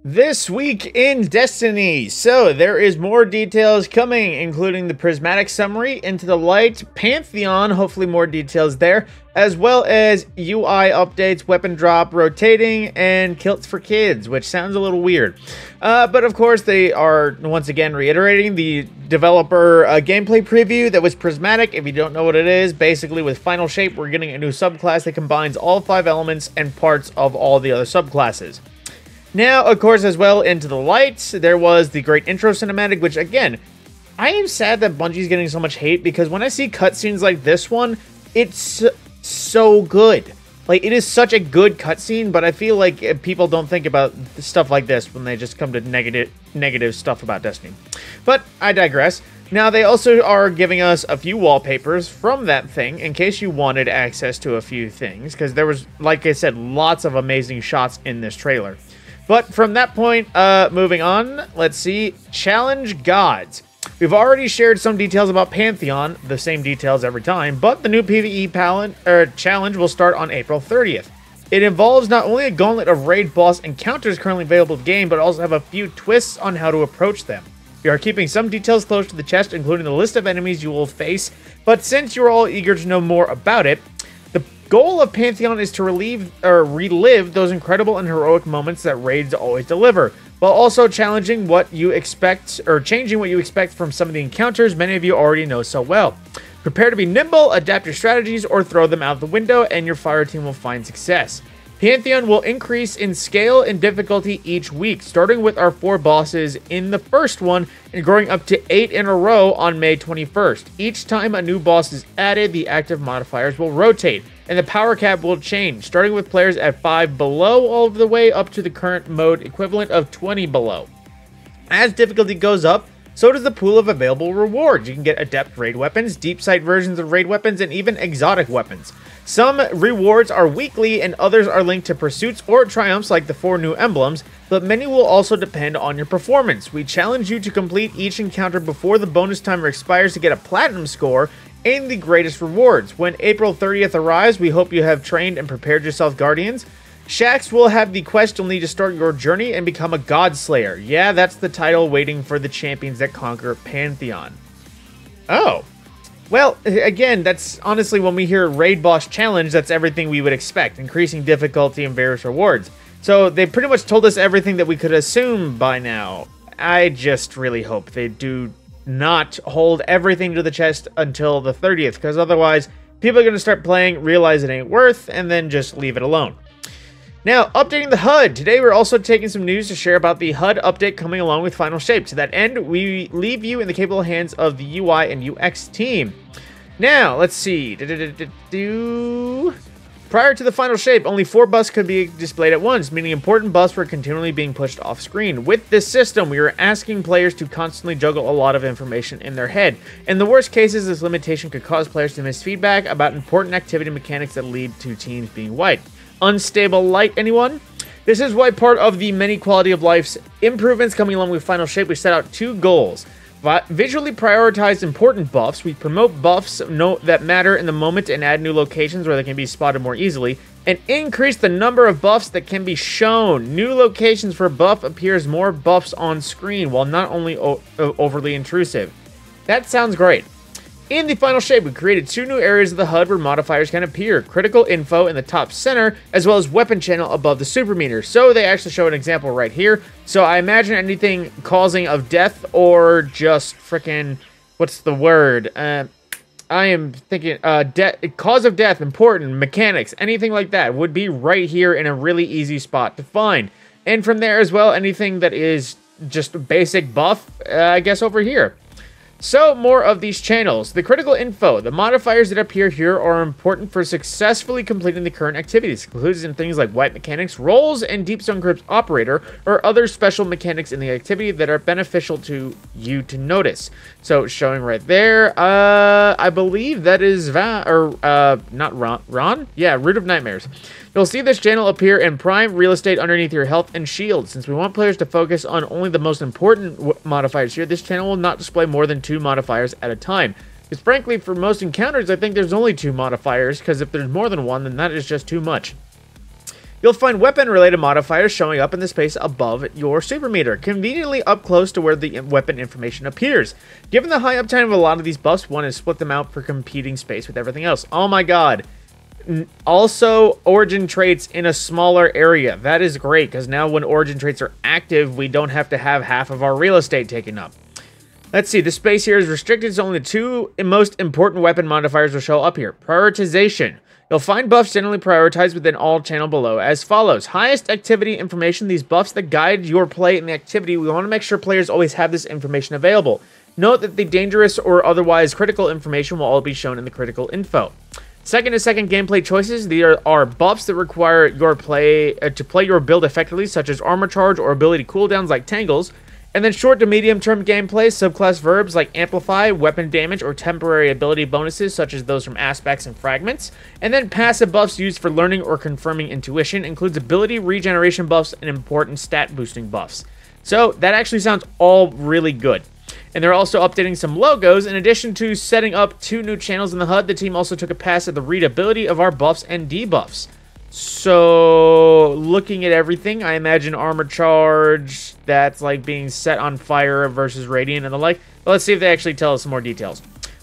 This week in Destiny, so there is more details coming, including the prismatic summary, Into the Light, Pantheon, hopefully more details there, as well as UI updates, weapon drop, rotating, and kilts for kids, which sounds a little weird. But of course, they are once again reiterating the developer gameplay preview that was prismatic. If you don't know what it is, basically with Final Shape, we're getting a new subclass that combines all 5 elements and parts of all the other subclasses. Now, of course, as well, Into the Light, there was the great intro cinematic, which, again, I am sad that Bungie's getting so much hate, because when I see cutscenes like this one, it's so good. Like, it is such a good cutscene, but I feel like people don't think about stuff like this when they just come to negative stuff about Destiny. But I digress. Now, they also are giving us a few wallpapers from that thing, in case you wanted access to a few things, because there was, like I said, lots of amazing shots in this trailer. But from that point, moving on, let's see, Challenge Gods. We've already shared some details about Pantheon, the same details every time, but the new PvE challenge will start on April 30th. It involves not only a gauntlet of raid boss encounters currently available in the game, but also have a few twists on how to approach them. We are keeping some details close to the chest, including the list of enemies you will face, but since you're all eager to know more about it, the goal of Pantheon is to relive those incredible and heroic moments that raids always deliver, while also challenging what you expect, or changing what you expect from some of the encounters many of you already know so well. Prepare to be nimble, adapt your strategies, or throw them out the window, and your fire team will find success. Pantheon will increase in scale and difficulty each week, starting with our 4 bosses in the first one and growing up to 8 in a row on May 21st. Each time a new boss is added, the active modifiers will rotate, and the power cap will change, starting with players at 5 below all the way up to the current mode equivalent of 20 below. As difficulty goes up, so does the pool of available rewards. You can get adept raid weapons, deep sight versions of raid weapons, and even exotic weapons. Some rewards are weekly and others are linked to pursuits or triumphs like the 4 new emblems, but many will also depend on your performance. We challenge you to complete each encounter before the bonus timer expires to get a platinum score and the greatest rewards. When April 30th arrives, we hope you have trained and prepared yourself, Guardians. Shaxx will have the quest you'll need to start your journey and become a God Slayer. Yeah, that's the title waiting for the champions that conquer Pantheon. Oh. Well, again, that's honestly when we hear Raid Boss Challenge, that's everything we would expect. Increasing difficulty and various rewards. So they pretty much told us everything that we could assume by now. I just really hope they do not hold everything to the chest until the 30th, because otherwise people are going to start playing, realize it ain't worth, and then just leave it alone. Now, updating the HUD. Today, we're also taking some news to share about the HUD update coming along with Final Shape. To that end, we leave you in the capable hands of the UI and UX team. Now, let's see. Prior to the Final Shape, only 4 buffs could be displayed at once, meaning important buffs were continually being pushed off screen. With this system, we are asking players to constantly juggle a lot of information in their head. In the worst cases, this limitation could cause players to miss feedback about important activity mechanics that lead to teams being wiped. Unstable light, anyone? This is why part of the many quality of life's improvements coming along with Final Shape, we set out 2 goals. Visually prioritize important buffs. We promote buffs that matter in the moment and add new locations where they can be spotted more easily. And increase the number of buffs that can be shown. New locations for buff appears more buffs on screen while not only overly intrusive. That sounds great. In the Final Shape, we created 2 new areas of the HUD where modifiers can appear. Critical info in the top center, as well as weapon channel above the super meter. So they actually show an example right here. So I imagine anything causing of death or just frickin', what's the word? I am thinking, cause of death, important, mechanics, anything like that would be right here in a really easy spot to find. And from there as well, anything that is just basic buff, I guess over here. So, more of these channels. The critical info. The modifiers that appear here are important for successfully completing the current activities. It includes in things like white mechanics, rolls, and deep zone grips operator, or other special mechanics in the activity that are beneficial to you to notice. So, showing right there, I believe that is not Ron? Yeah, Root of Nightmares. You'll see this channel appear in prime real estate underneath your health and shield. Since we want players to focus on only the most important modifiers here, this channel will not display more than 2 modifiers at a time. Because frankly, for most encounters, I think there's only 2 modifiers, because if there's more than 1, then that is just too much. You'll find weapon-related modifiers showing up in the space above your super meter, conveniently up close to where the weapon information appears. Given the high uptime of a lot of these buffs, one is split them out for competing space with everything else. Oh my god. Also, origin traits in a smaller area. That is great, because now when origin traits are active, we don't have to have half of our real estate taken up. Let's see, the space here is restricted, so only the two most important weapon modifiers will show up here. Prioritization. You'll find buffs generally prioritized within all channel below as follows. Highest activity information, these buffs that guide your play in the activity. We want to make sure players always have this information available. Note that the dangerous or otherwise critical information will all be shown in the critical info. Second gameplay choices. These are buffs that require your play to play your build effectively, such as armor charge or ability cooldowns like tangles. And then short to medium term gameplay, subclass verbs like amplify, weapon damage, or temporary ability bonuses such as those from aspects and fragments. And then passive buffs used for learning or confirming intuition includes ability regeneration buffs and important stat boosting buffs. So that actually sounds all really good. And they're also updating some logos. In addition to setting up 2 new channels in the HUD, the team also took a pass at the readability of our buffs and debuffs. So, looking at everything, I imagine armor charge, that's like being set on fire versus radiant and the like. But let's see if they actually tell us some more details.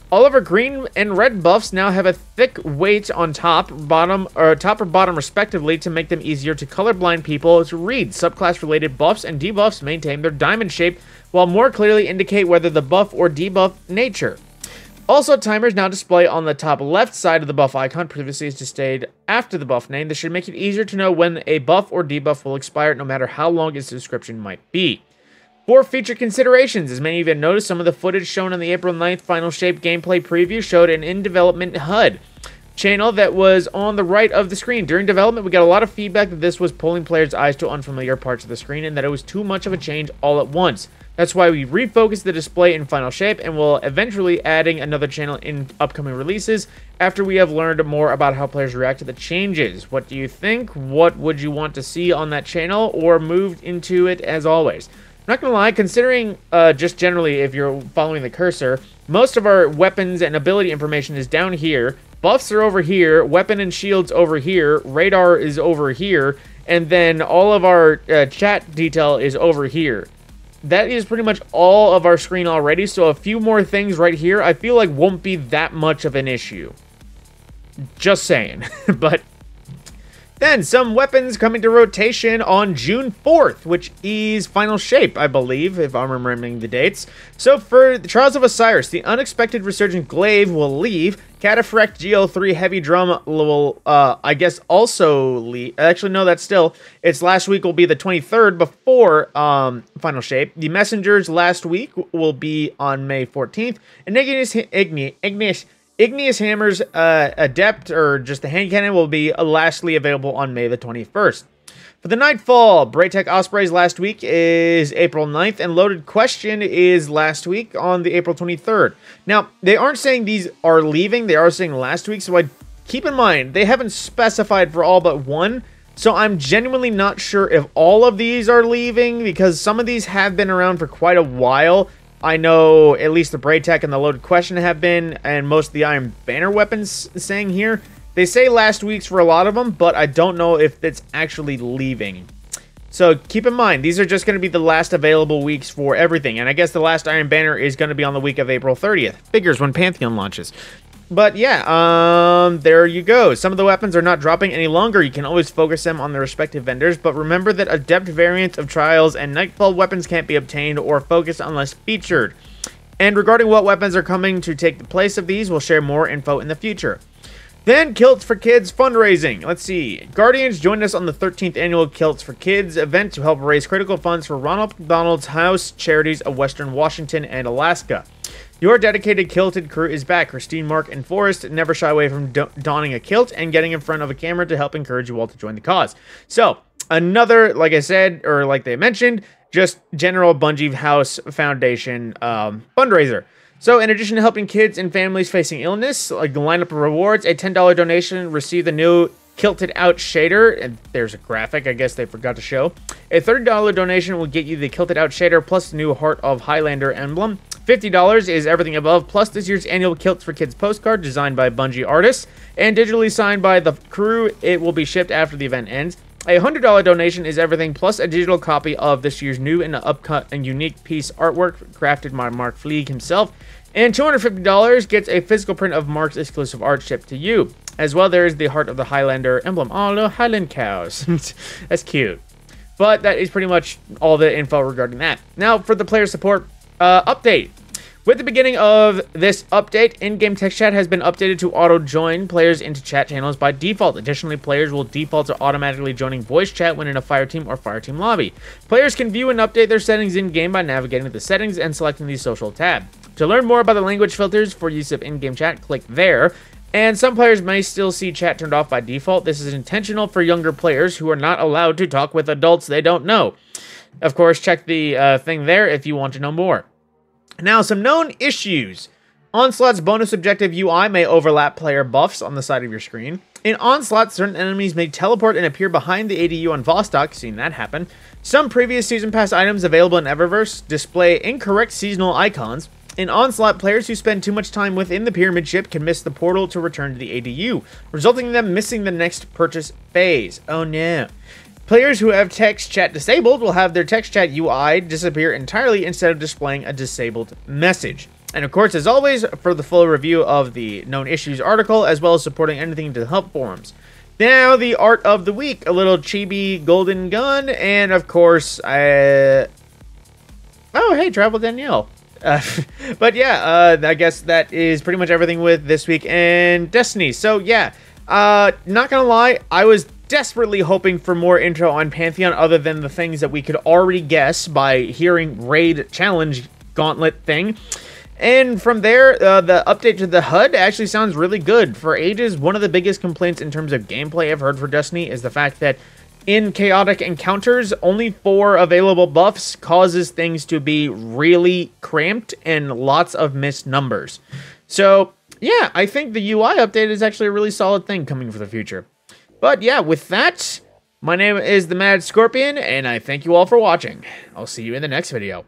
All of our green and red buffs now have a thick weight on top or bottom respectively to make them easier to colorblind people to read. Subclass-related buffs and debuffs maintain their diamond shape while more clearly indicate whether the buff or debuff nature. Also, timers now display on the top left side of the buff icon, previously displayed after the buff name. This should make it easier to know when a buff or debuff will expire, no matter how long its description might be. For feature considerations, as many of you have noticed, some of the footage shown on the April 9th Final Shape gameplay preview showed an in-development HUD channel that was on the right of the screen. During development, we got a lot of feedback that this was pulling players' eyes to unfamiliar parts of the screen and that it was too much of a change all at once. That's why we refocused the display in Final Shape and will eventually adding another channel in upcoming releases after we have learned more about how players react to the changes. What do you think? What would you want to see on that channel or moved into it as always? I'm not gonna lie, considering just generally if you're following the cursor, most of our weapons and ability information is down here. Buffs are over here, weapon and shields over here, radar is over here, and then all of our chat detail is over here. That is pretty much all of our screen already, so a few more things right here I feel like won't be that much of an issue. Just saying. But then some weapons coming to rotation on June 4th, which is Final Shape, I believe, if I'm remembering the dates. So for the Trials of Osiris, the unexpected resurgent glaive will leave. Cataphract GL3 Heavy Drum will, I guess, also leave. Actually, no, that's still. Its last week will be the 23rd before Final Shape. The Messengers last week will be on May 14th. And Igneous Hammer's Adept, or just the hand cannon, will be lastly available on May the 21st. For the Nightfall, Braytech Ospreys last week is April 9th, and Loaded Question is last week on the April 23rd. Now, they aren't saying these are leaving, they are saying last week, so keep in mind, they haven't specified for all but one, so I'm genuinely not sure if all of these are leaving, because some of these have been around for quite a while. I know at least the Braytech and the Loaded Question have been, and most of the Iron Banner weapons saying here. They say last week's for a lot of them, but I don't know if it's actually leaving. So keep in mind, these are just going to be the last available weeks for everything. And I guess the last Iron Banner is going to be on the week of April 30th. Figures when Pantheon launches. But yeah, there you go. Some of the weapons are not dropping any longer. You can always focus them on their respective vendors, but remember that Adept variants of Trials and Nightfall weapons can't be obtained or focused unless featured. And regarding what weapons are coming to take the place of these, we'll share more info in the future. Then, Kilts for Kids fundraising. Let's see. Guardians joined us on the 13th annual Kilts for Kids event to help raise critical funds for Ronald McDonald's House charities of Western Washington and Alaska. Your dedicated kilted crew is back. Christine, Mark, and Forrest never shy away from donning a kilt and getting in front of a camera to help encourage you all to join the cause. So, another, like I said, or like they mentioned, just general Bungie House Foundation fundraiser. So, in addition to helping kids and families facing illness, like the lineup of rewards, a $10 donation received the new Kilted Out shader, and there's a graphic I guess they forgot to show. A $30 donation will get you the Kilted Out shader plus the new Heart of Highlander emblem. $50 is everything above, plus this year's annual Kilts for Kids postcard designed by Bungie artists and digitally signed by the crew. It will be shipped after the event ends. A $100 donation is everything, plus a digital copy of this year's new and upcut and unique piece artwork crafted by Mark Fleeg himself. And $250 gets a physical print of Mark's exclusive art shipped to you. As well, there is the Heart of the Highlander emblem. Oh, no, Highland cows. That's cute. But that is pretty much all the info regarding that. Now, for the player support update. With the beginning of this update, in-game text chat has been updated to auto-join players into chat channels by default. Additionally, players will default to automatically joining voice chat when in a fireteam or fireteam lobby. Players can view and update their settings in-game by navigating to the settings and selecting the social tab. To learn more about the language filters for use of in-game chat, click there. And some players may still see chat turned off by default. This is intentional for younger players who are not allowed to talk with adults they don't know. Of course, check the thing there if you want to know more. Now, some known issues. Onslaught's bonus objective UI may overlap player buffs on the side of your screen. In Onslaught, certain enemies may teleport and appear behind the ADU on Vostok, seen that happen. Some previous Season Pass items available in Eververse display incorrect seasonal icons. In Onslaught, players who spend too much time within the pyramid ship can miss the portal to return to the ADU, resulting in them missing the next purchase phase. Oh no. Players who have text chat disabled will have their text chat UI disappear entirely instead of displaying a disabled message. And of course, as always, for the full review of the known issues article, as well as supporting anything to the help forums. Now, the art of the week, a little chibi golden gun, and of course, oh, hey, Travel Danielle. But yeah, I guess that is pretty much everything with this week in Destiny. So yeah, not gonna lie, I was desperately hoping for more info on Pantheon other than the things that we could already guess by hearing Raid Challenge Gauntlet thing. And from there, the update to the HUD actually sounds really good. For ages, one of the biggest complaints in terms of gameplay I've heard for Destiny is the fact that in chaotic encounters, only 4 available buffs causes things to be really cramped and lots of missed numbers. So yeah, I think the UI update is actually a really solid thing coming for the future. But yeah, with that, my name is TheMadScorpyon, and I thank you all for watching. I'll see you in the next video.